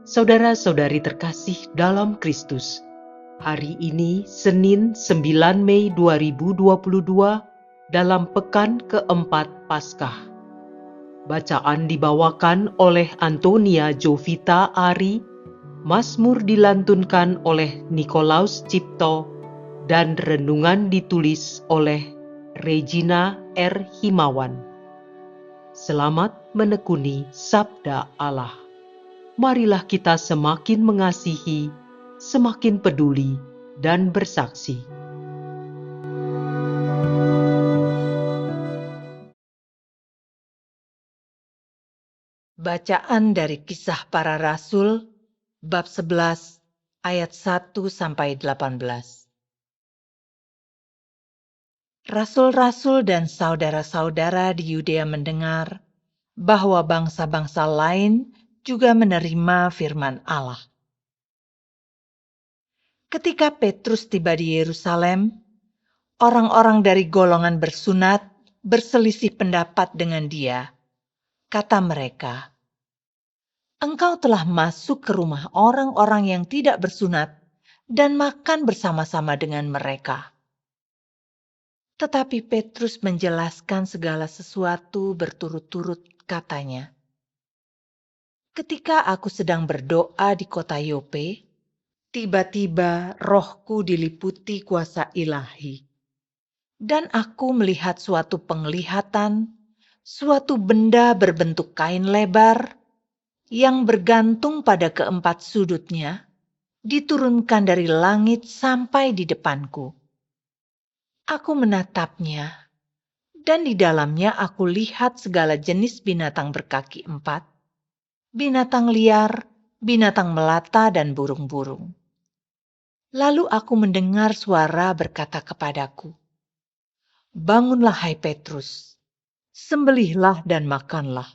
Saudara-saudari terkasih dalam Kristus, hari ini Senin 9 Mei 2022 dalam pekan keempat Paskah. Bacaan dibawakan oleh Antonia Jovita Ari, Mazmur dilantunkan oleh Nikolaus Cipto, dan renungan ditulis oleh Regina R. Himawan. Selamat menekuni Sabda Allah. Marilah kita semakin mengasihi, semakin peduli, dan bersaksi. Bacaan dari Kisah Para Rasul, bab 11, ayat 1-18. Rasul-rasul dan saudara-saudara di Yudea mendengar bahwa bangsa-bangsa lain juga menerima firman Allah. Ketika Petrus tiba di Yerusalem, orang-orang dari golongan bersunat berselisih pendapat dengan dia. Kata mereka, "Engkau telah masuk ke rumah orang-orang yang tidak bersunat dan makan bersama-sama dengan mereka." Tetapi Petrus menjelaskan segala sesuatu berturut-turut, katanya, "Ketika aku sedang berdoa di kota Yope, tiba-tiba rohku diliputi kuasa ilahi. Dan aku melihat suatu penglihatan, suatu benda berbentuk kain lebar yang bergantung pada keempat sudutnya, diturunkan dari langit sampai di depanku. Aku menatapnya, dan di dalamnya aku lihat segala jenis binatang berkaki empat, binatang liar, binatang melata, dan burung-burung. Lalu aku mendengar suara berkata kepadaku, 'Bangunlah hai Petrus, sembelihlah dan makanlah.'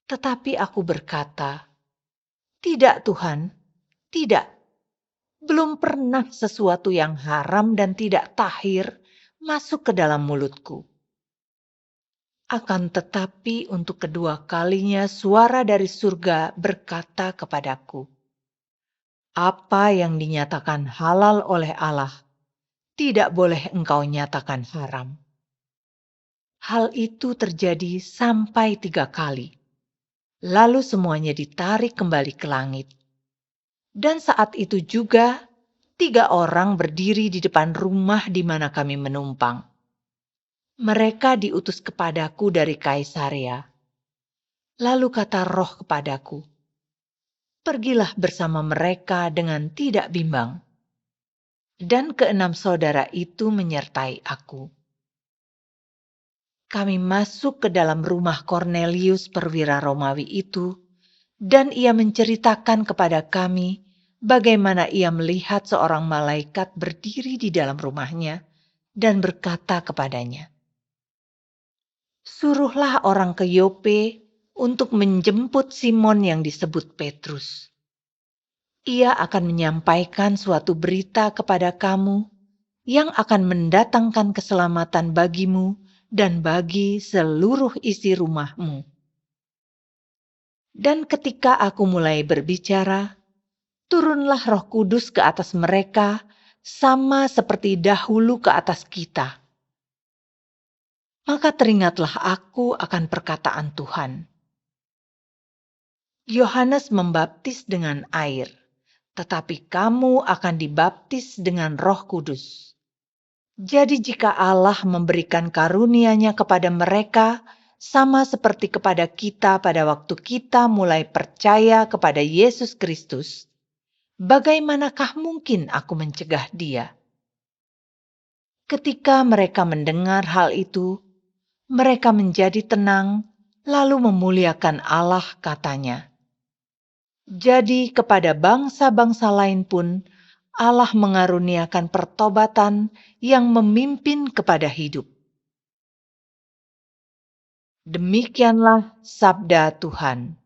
Tetapi aku berkata, 'Tidak Tuhan, tidak. Belum pernah sesuatu yang haram dan tidak tahir masuk ke dalam mulutku.' Akan tetapi untuk kedua kalinya suara dari surga berkata kepadaku, 'Apa yang dinyatakan halal oleh Allah, tidak boleh engkau nyatakan haram.' Hal itu terjadi sampai 3 kali. Lalu semuanya ditarik kembali ke langit. Dan saat itu juga 3 orang berdiri di depan rumah di mana kami menumpang. Mereka diutus kepadaku dari Kaisarea. Lalu kata Roh kepadaku, 'Pergilah bersama mereka dengan tidak bimbang.' Dan 6 saudara itu menyertai aku. Kami masuk ke dalam rumah Kornelius perwira Romawi itu, dan ia menceritakan kepada kami bagaimana ia melihat seorang malaikat berdiri di dalam rumahnya dan berkata kepadanya, 'Suruhlah orang ke Yope untuk menjemput Simon yang disebut Petrus. Ia akan menyampaikan suatu berita kepada kamu yang akan mendatangkan keselamatan bagimu dan bagi seluruh isi rumahmu.' Dan ketika aku mulai berbicara, turunlah Roh Kudus ke atas mereka sama seperti dahulu ke atas kita. Maka teringatlah aku akan perkataan Tuhan. Yohanes membaptis dengan air, tetapi kamu akan dibaptis dengan Roh Kudus. Jadi jika Allah memberikan karunia-Nya kepada mereka, sama seperti kepada kita pada waktu kita mulai percaya kepada Yesus Kristus, bagaimanakah mungkin aku mencegah dia?" Ketika mereka mendengar hal itu, mereka menjadi tenang, lalu memuliakan Allah, katanya. Jadi kepada bangsa-bangsa lain pun Allah mengaruniakan pertobatan yang memimpin kepada hidup. Demikianlah sabda Tuhan.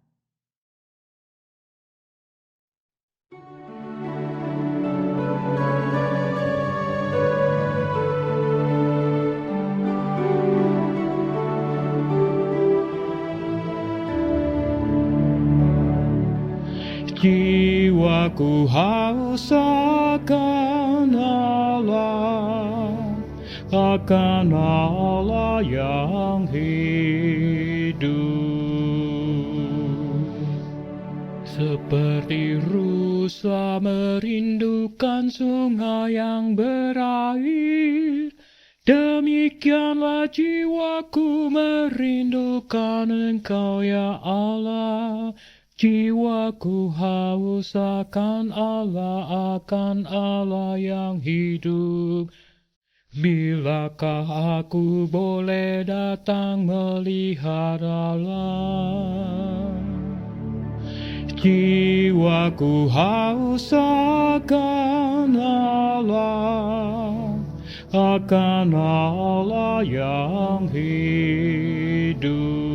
Jiwaku haus akan Allah yang hidup. Seperti rusa merindukan sungai yang berair, demikianlah jiwaku merindukan Engkau ya Allah. Jiwaku haus akan Allah yang hidup. Bilakah aku boleh datang melihat Allah? Jiwaku haus akan Allah yang hidup.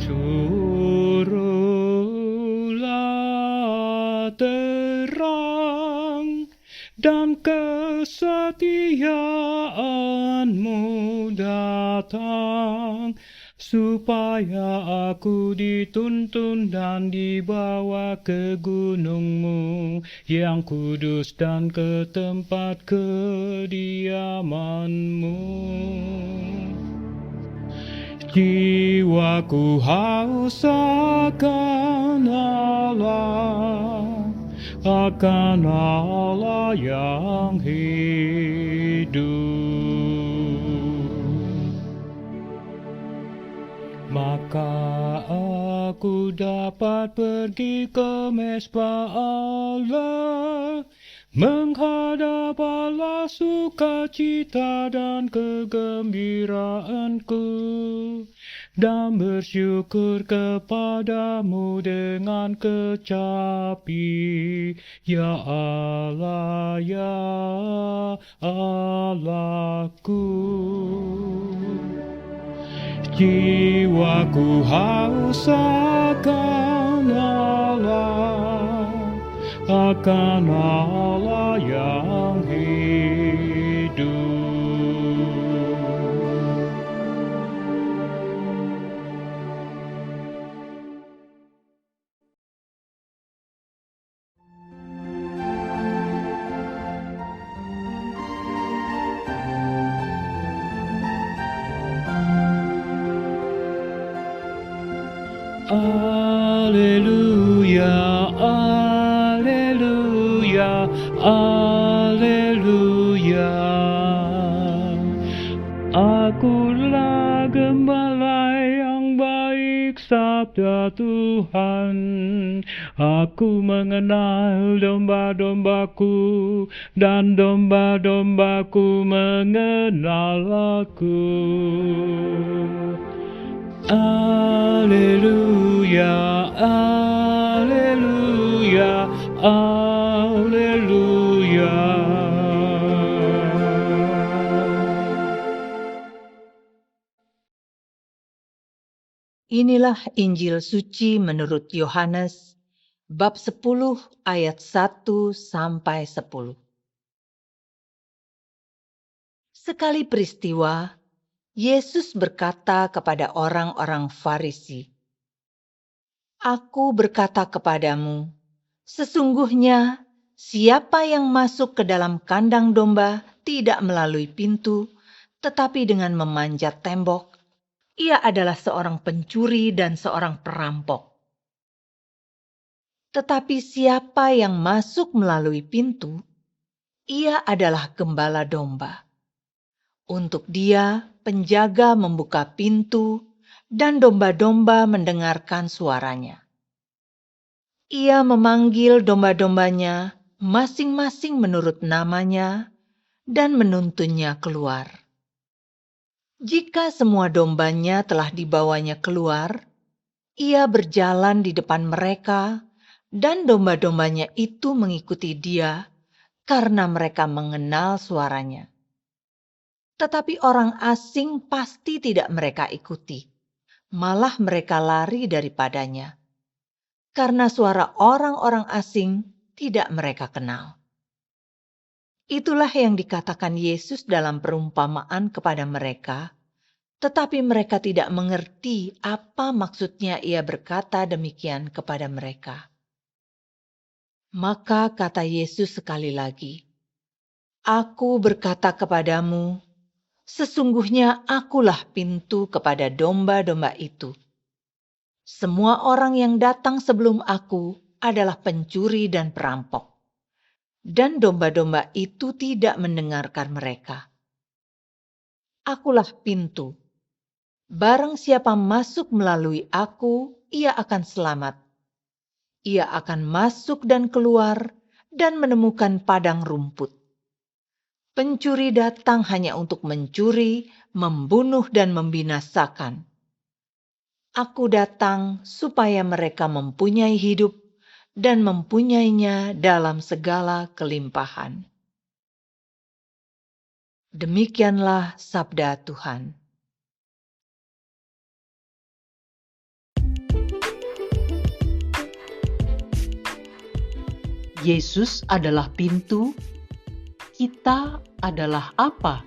Suruhlah terang dan kesetiaan-Mu datang, supaya aku dituntun dan dibawa ke gunung-Mu yang kudus dan ke tempat kediaman-Mu. Jiwaku haus akan Allah yang hidup. Maka aku dapat pergi ke mezbah Allah, menghadap Allah sukacita dan kegembiraanku, dan bersyukur kepadamu dengan kecapi, ya Allah, ya Allahku. Jiwaku haus akan Allah yang hidup. Alleluia, alleluia, alleluia. Akulah gembala yang baik, sabda Tuhan. Aku mengenal domba-dombaku, dan domba-dombaku mengenal aku. Alleluia, alleluia, alleluia. Inilah Injil suci menurut Yohanes, bab 10 ayat 1 sampai 10. Sekali peristiwa, Yesus berkata kepada orang-orang Farisi, "Aku berkata kepadamu, sesungguhnya siapa yang masuk ke dalam kandang domba tidak melalui pintu, tetapi dengan memanjat tembok, ia adalah seorang pencuri dan seorang perampok. Tetapi siapa yang masuk melalui pintu, ia adalah gembala domba. Untuk dia, penjaga membuka pintu, dan domba-domba mendengarkan suaranya. Ia memanggil domba-dombanya masing-masing menurut namanya dan menuntunnya keluar. Jika semua dombanya telah dibawanya keluar, ia berjalan di depan mereka, dan domba-dombanya itu mengikuti dia karena mereka mengenal suaranya. Tetapi orang asing pasti tidak mereka ikuti, malah mereka lari daripadanya, karena suara orang-orang asing tidak mereka kenal. Itulah yang dikatakan Yesus dalam perumpamaan kepada mereka tetapi mereka tidak mengerti apa maksudnya ia berkata demikian kepada mereka. Maka kata Yesus sekali lagi, "Aku berkata kepadamu, sesungguhnya akulah pintu kepada domba-domba itu. Semua orang yang datang sebelum aku adalah pencuri dan perampok, dan domba-domba itu tidak mendengarkan mereka. Akulah pintu. Barang siapa masuk melalui aku, ia akan selamat. Ia akan masuk dan keluar dan menemukan padang rumput. Pencuri datang hanya untuk mencuri, membunuh, dan membinasakan. Aku datang supaya mereka mempunyai hidup dan mempunyainya dalam segala kelimpahan." Demikianlah sabda Tuhan. Yesus adalah pintu, kita adalah apa?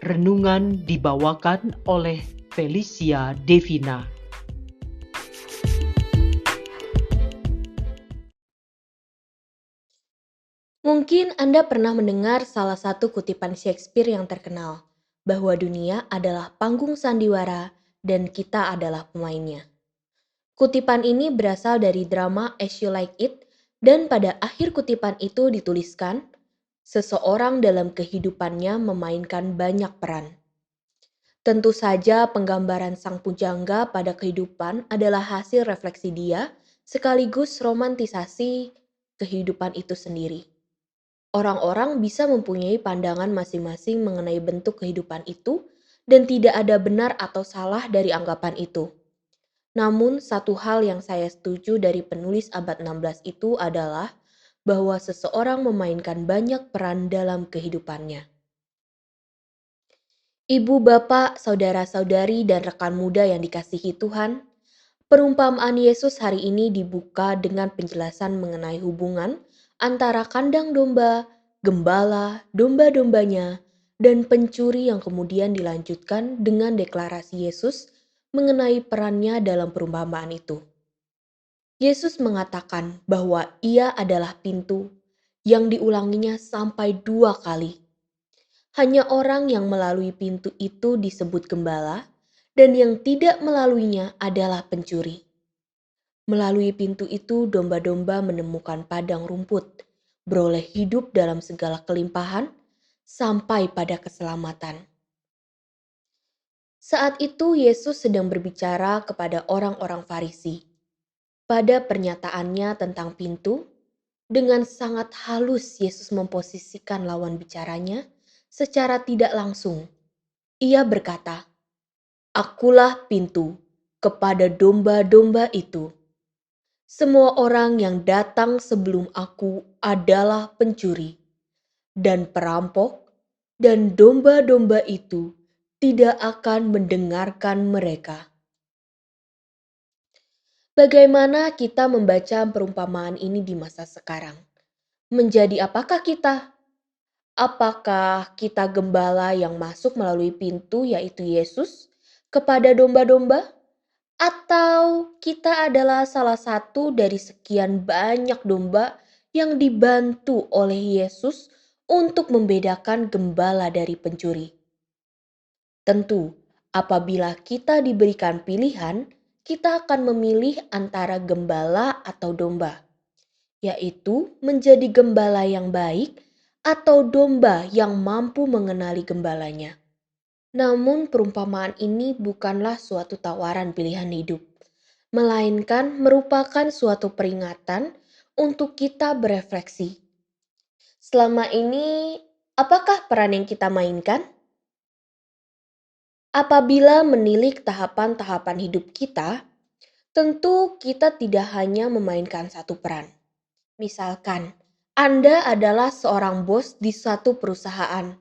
Renungan dibawakan oleh Felicia Devina. Mungkin Anda pernah mendengar salah satu kutipan Shakespeare yang terkenal, bahwa dunia adalah panggung sandiwara dan kita adalah pemainnya. Kutipan ini berasal dari drama As You Like It, dan pada akhir kutipan itu dituliskan, seseorang dalam kehidupannya memainkan banyak peran. Tentu saja penggambaran sang pujangga pada kehidupan adalah hasil refleksi dia, sekaligus romantisasi kehidupan itu sendiri. Orang-orang bisa mempunyai pandangan masing-masing mengenai bentuk kehidupan itu, dan tidak ada benar atau salah dari anggapan itu. Namun, satu hal yang saya setuju dari penulis abad 16 itu adalah bahwa seseorang memainkan banyak peran dalam kehidupannya. Ibu, bapak, saudara-saudari, dan rekan muda yang dikasihi Tuhan, perumpamaan Yesus hari ini dibuka dengan penjelasan mengenai hubungan antara kandang domba, gembala, domba-dombanya, dan pencuri yang kemudian dilanjutkan dengan deklarasi Yesus mengenai perannya dalam perumpamaan itu. Yesus mengatakan bahwa ia adalah pintu yang diulanginya sampai 2 kali. Hanya orang yang melalui pintu itu disebut gembala, dan yang tidak melaluinya adalah pencuri. Melalui pintu itu domba-domba menemukan padang rumput, beroleh hidup dalam segala kelimpahan, sampai pada keselamatan. Saat itu Yesus sedang berbicara kepada orang-orang Farisi. Pada pernyataannya tentang pintu, dengan sangat halus Yesus memposisikan lawan bicaranya secara tidak langsung. Ia berkata, "Akulah pintu kepada domba-domba itu. Semua orang yang datang sebelum aku adalah pencuri dan perampok, dan domba-domba itu tidak akan mendengarkan mereka." Bagaimana kita membaca perumpamaan ini di masa sekarang? Menjadi apakah kita? Apakah kita gembala yang masuk melalui pintu, yaitu Yesus, kepada domba-domba? Atau kita adalah salah satu dari sekian banyak domba yang dibantu oleh Yesus untuk membedakan gembala dari pencuri? Tentu, apabila kita diberikan pilihan, kita akan memilih antara gembala atau domba, yaitu menjadi gembala yang baik atau domba yang mampu mengenali gembalanya. Namun perumpamaan ini bukanlah suatu tawaran pilihan hidup, melainkan merupakan suatu peringatan untuk kita berefleksi. Selama ini, apakah peran yang kita mainkan? Apabila menilik tahapan-tahapan hidup kita, tentu kita tidak hanya memainkan satu peran. Misalkan, Anda adalah seorang bos di suatu perusahaan,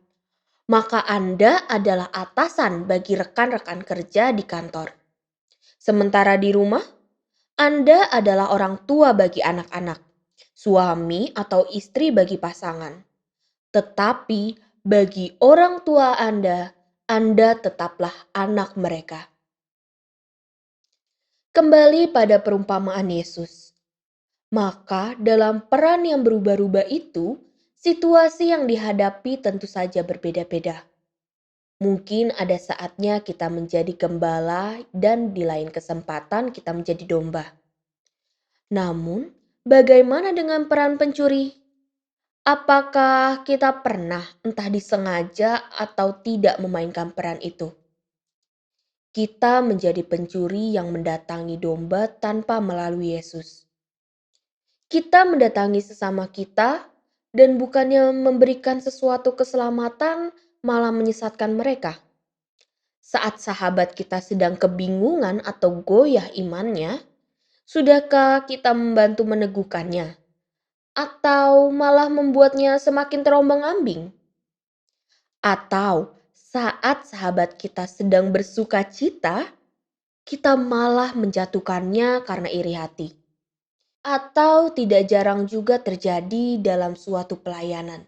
maka Anda adalah atasan bagi rekan-rekan kerja di kantor. Sementara di rumah, Anda adalah orang tua bagi anak-anak, suami atau istri bagi pasangan. Tetapi bagi orang tua Anda Anda tetaplah anak mereka. Kembali pada perumpamaan Yesus. Maka dalam peran yang berubah-ubah itu, situasi yang dihadapi tentu saja berbeda-beda. Mungkin ada saatnya kita menjadi gembala dan di lain kesempatan kita menjadi domba. Namun, bagaimana dengan peran pencuri? Apakah kita pernah entah disengaja atau tidak memainkan peran itu? Kita menjadi pencuri yang mendatangi domba tanpa melalui Yesus. Kita mendatangi sesama kita dan bukannya memberikan sesuatu keselamatan, malah menyesatkan mereka. Saat sahabat kita sedang kebingungan atau goyah imannya, sudahkah kita membantu meneguhkannya? Atau malah membuatnya semakin terombang-ambing? Atau saat sahabat kita sedang bersuka cita, kita malah menjatuhkannya karena iri hati? Atau tidak jarang juga terjadi dalam suatu pelayanan.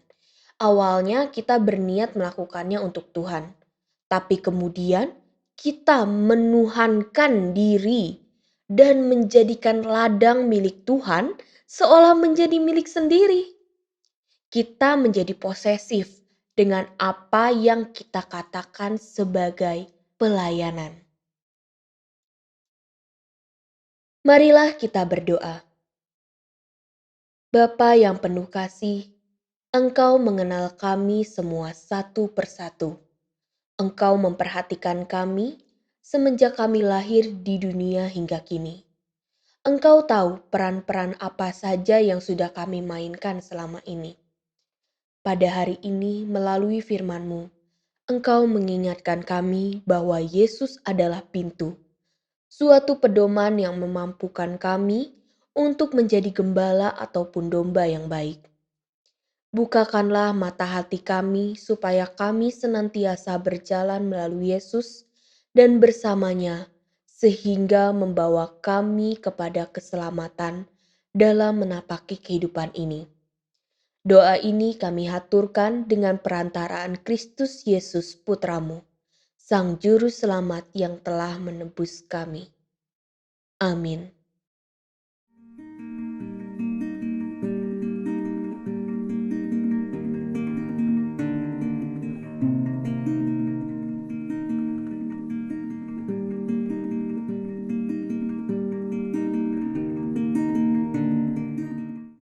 Awalnya kita berniat melakukannya untuk Tuhan, tapi kemudian kita menuhankan diri dan menjadikan ladang milik Tuhan seolah menjadi milik sendiri. Kita menjadi posesif dengan apa yang kita katakan sebagai pelayanan. Marilah kita berdoa. Bapa yang penuh kasih, Engkau mengenal kami semua satu persatu. Engkau memperhatikan kami semenjak kami lahir di dunia hingga kini. Engkau tahu peran-peran apa saja yang sudah kami mainkan selama ini. Pada hari ini melalui firman-Mu, Engkau mengingatkan kami bahwa Yesus adalah pintu, suatu pedoman yang memampukan kami untuk menjadi gembala ataupun domba yang baik. Bukakanlah mata hati kami supaya kami senantiasa berjalan melalui Yesus dan bersamanya sehingga membawa kami kepada keselamatan dalam menapaki kehidupan ini. Doa ini kami haturkan dengan perantaraan Kristus Yesus Putramu, Sang Juru Selamat yang telah menebus kami. Amin.